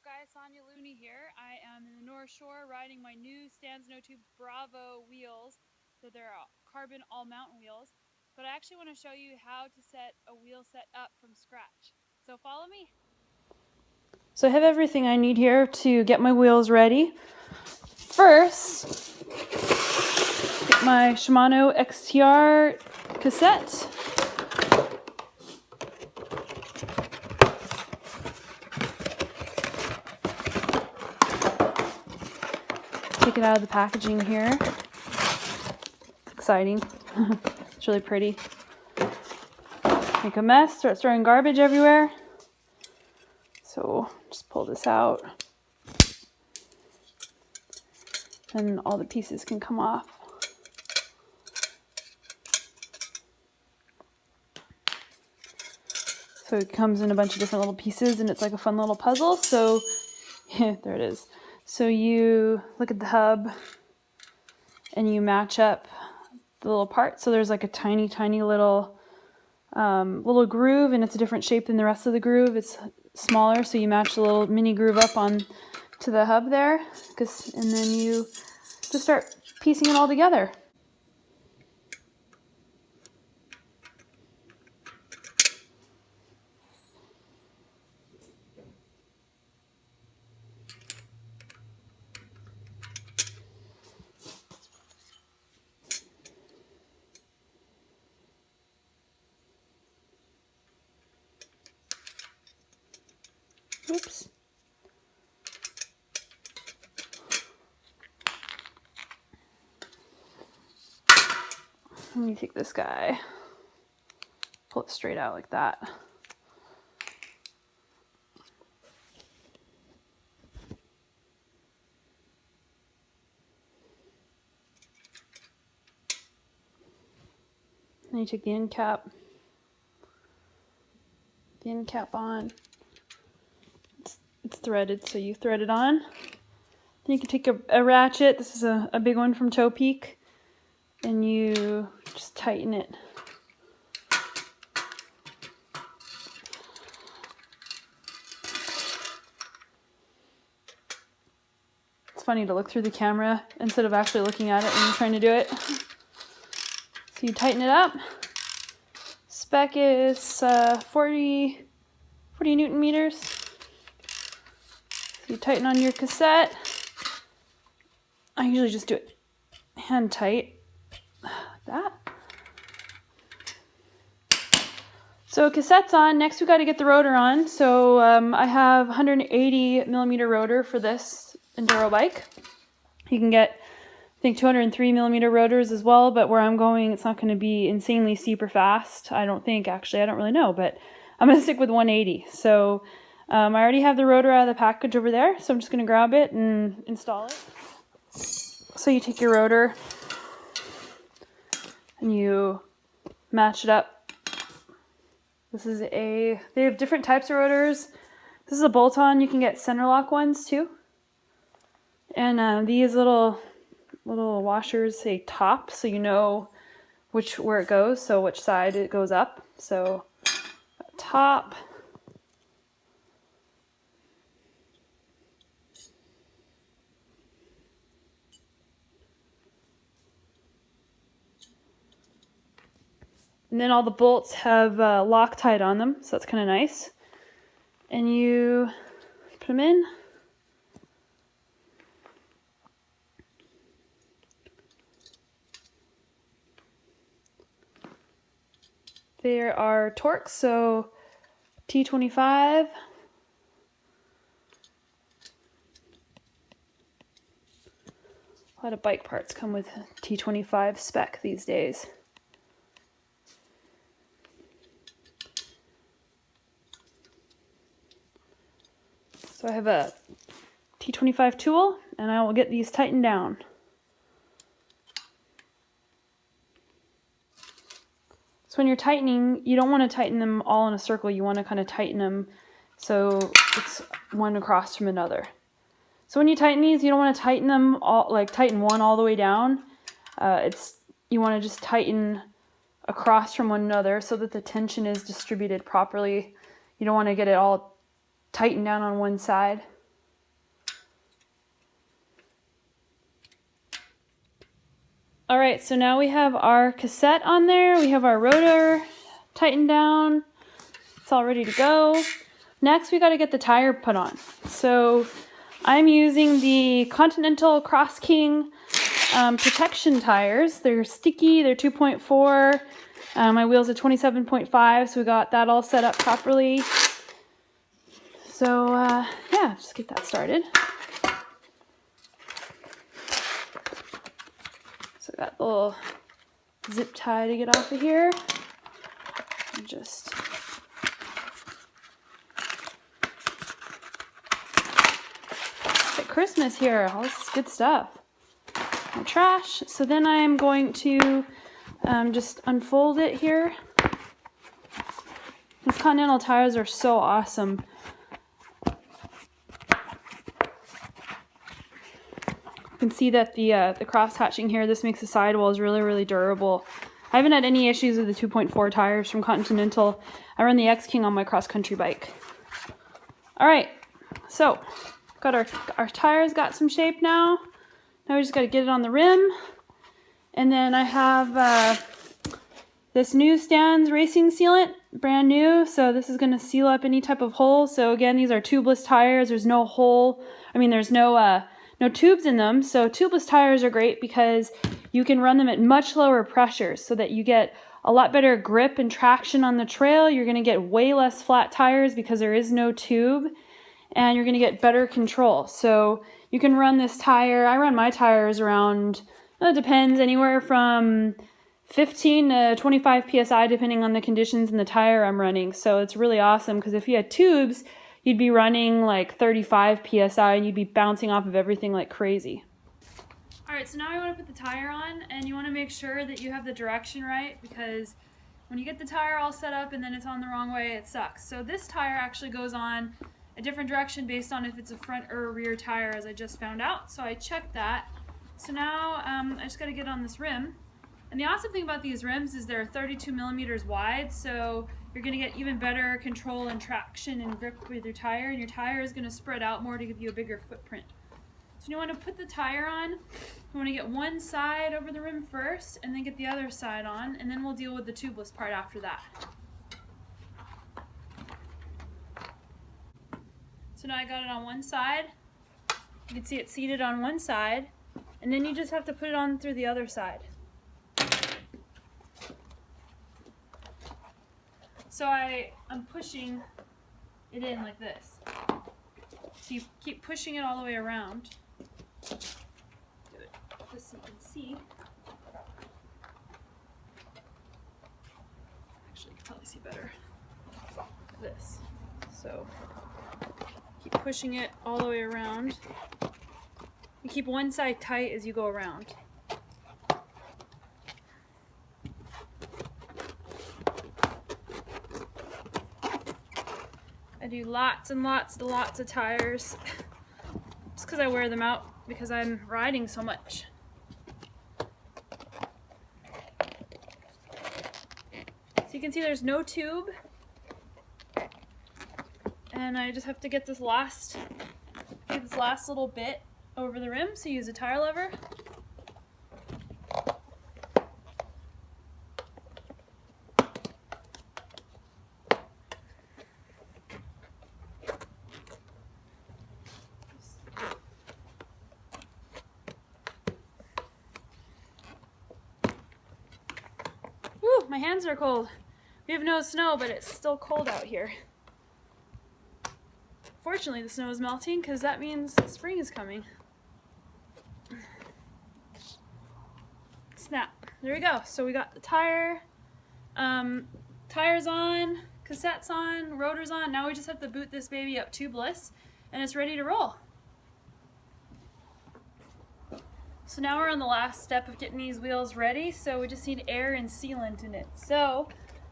guys, here. I am in the North Shore riding my new Stans NoTubes Bravo wheels. So they're carbon all-mountain wheels. But I actually want to show you how to set a wheel set up from scratch. So follow me. So I have everything I need here to get my wheels ready. First, get my Shimano XTR cassette. Take it out of the packaging here. It's exciting. It's really pretty. Make a mess, start throwing garbage everywhere. So just pull this out and all the pieces can come off. So it comes in a bunch of different little pieces and it's like a fun little puzzle. So yeah, there it is. So you look at the hub and you match up the little parts. So there's like a tiny, tiny little groove, and it's a different shape than the rest of the groove. It's smaller, so you match the little mini groove up on to the hub there, and then you just start piecing it all together. Oops. And you take this guy, pull it straight out like that. Then you take the end cap on. It's threaded, so you thread it on. Then you can take a ratchet. This is a big one from Toe Peak, and you just tighten it. It's funny to look through the camera instead of actually looking at it when you're trying to do it. So you tighten it up. Spec is 40 Newton meters. So you tighten on your cassette. I usually just do it hand tight, like that. So cassette's on. Next we got to get the rotor on. So I have 180 millimeter rotor for this enduro bike. You can get, I think, 203 millimeter rotors as well, but where I'm going, it's not going to be insanely steep or fast. I don't think, actually, I don't really know, but I'm going to stick with 180. So I already have the rotor out of the package over there, so I'm just going to grab it and install it. So you take your rotor and you match it up. They have different types of rotors. This is a bolt-on. You can get center lock ones too. And these little washers say top, so you know where it goes, so which side it goes up. So top. And then all the bolts have Loctite on them, so that's kind of nice. And you put them in. There are Torx, so T25. A lot of bike parts come with T25 spec these days. So I have a T25 tool, and I will get these tightened down. So when you're tightening, you don't want to tighten them all in a circle. You want to kind of tighten them so it's one across from another. So when you tighten these, you don't want to tighten them all, like tighten one all the way down. You want to just tighten across from one another so that the tension is distributed properly. You don't want to get it all tightened down on one side. All right, so now we have our cassette on there. We have our rotor tightened down. It's all ready to go. Next, we got to get the tire put on. So I'm using the Continental Cross King protection tires. They're sticky, they're 2.4. My wheel's are 27.5, so we got that all set up properly. So yeah, just get that started. So I got the little zip tie to get off of here. And just Christmas here, all this good stuff. My trash. So then I'm going to just unfold it here. These Continental tires are so awesome. You can see that the cross hatching here, this makes the sidewalls really, really durable. I haven't had any issues with the 2.4 tires from Continental. I run the X King on my cross-country bike. All right, so got our tires got some shape now. Now we just got to get it on the rim. And then I have this new Stans racing sealant, brand new. So this is going to seal up any type of hole. So again, these are tubeless tires. There's no hole. I mean, there's no tubes in them. So tubeless tires are great because you can run them at much lower pressures so that you get a lot better grip and traction on the trail. You're going to get way less flat tires because there is no tube. And you're going to get better control. So you can run this tire. I run my tires around, it depends, anywhere from 15 to 25 psi depending on the conditions in the tire I'm running. So it's really awesome because if you had tubes, you'd be running like 35 psi and you'd be bouncing off of everything like crazy. All right, so now I want to put the tire on, and you want to make sure that you have the direction right, because when you get the tire all set up and then it's on the wrong way, it sucks. So this tire actually goes on a different direction based on if it's a front or a rear tire, as I just found out. So I checked that. So now I just got to get on this rim. And the awesome thing about these rims is they're 32 millimeters wide, so you're going to get even better control and traction and grip with your tire, and your tire is going to spread out more to give you a bigger footprint. So you want to put the tire on. You want to get one side over the rim first, and then get the other side on, and then we'll deal with the tubeless part after that. So now I got it on one side. You can see it seated on one side, and then you just have to put it on through the other side. So I'm pushing it in like this. So you keep pushing it all the way around. Do it just so you can see. Actually, you can probably see better. Like this. So keep pushing it all the way around. You keep one side tight as you go around. I do lots and lots of tires just because I wear them out because I'm riding so much. So you can see there's no tube, and I just have to get this last little bit over the rim. So use a tire lever. My hands are cold. We have no snow, but it's still cold out here. Fortunately, the snow is melting because that means spring is coming. Snap. There we go. So we got the tires on, cassettes on, rotors on. Now we just have to boot this baby up tubeless, and it's ready to roll. So now we're on the last step of getting these wheels ready, so we just need air and sealant in it. So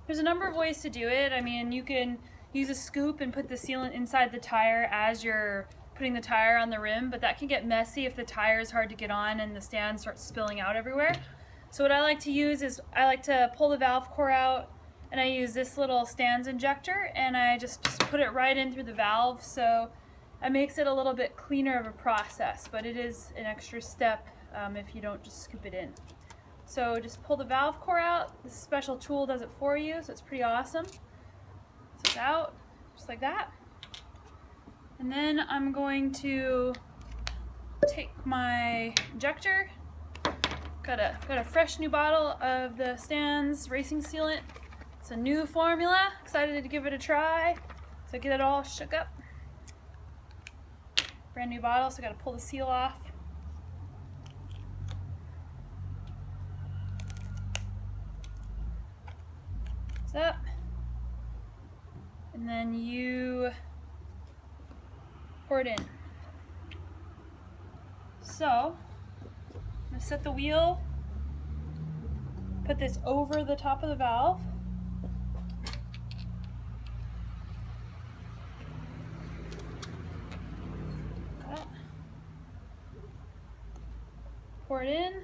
there's a number of ways to do it. I mean, you can use a scoop and put the sealant inside the tire as you're putting the tire on the rim, but that can get messy if the tire is hard to get on and the stand starts spilling out everywhere. So what I like to use is I like to pull the valve core out, and I use this little Stans injector, and I just put it right in through the valve, so it makes it a little bit cleaner of a process, but it is an extra step if you don't just scoop it in. So just pull the valve core out. This special tool does it for you, so it's pretty awesome. So it's out, just like that. And then I'm going to take my injector. Got a fresh new bottle of the Stans racing sealant. It's a new formula. Excited to give it a try. So get it all shook up. Brand new bottle, so I gotta pull the seal off. It's up. And then you pour it in. So, I'm gonna set the wheel, put this over the top of the valve. Pour it in.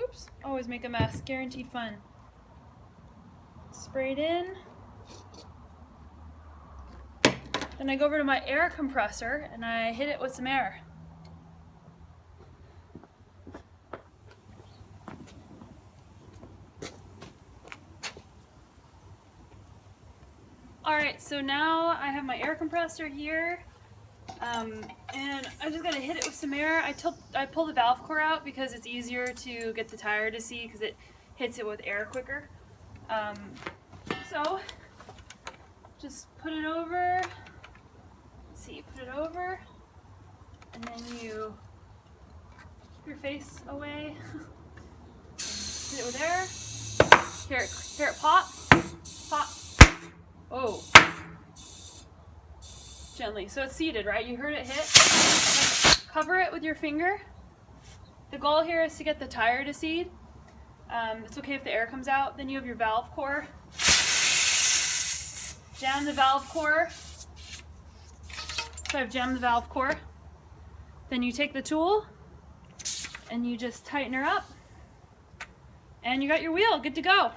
Oops, always make a mess, guaranteed fun. Spray it in. Then I go over to my air compressor and I hit it with some air. Alright, so now I have my air compressor here. And I just gotta hit it with some air. I pull the valve core out because it's easier to get the tire to see because it hits it with air quicker. So just put it over. Let's see, put it over, and then you keep your face away. Hit it with air. Hear it pop, pop. Oh. Gently. So it's seated, right? You heard it hit. Cover it with your finger. The goal here is to get the tire to seat. It's okay if the air comes out. Then you have your valve core. Jam the valve core. So I've jammed the valve core. Then you take the tool and you just tighten her up. And you got your wheel. Good to go.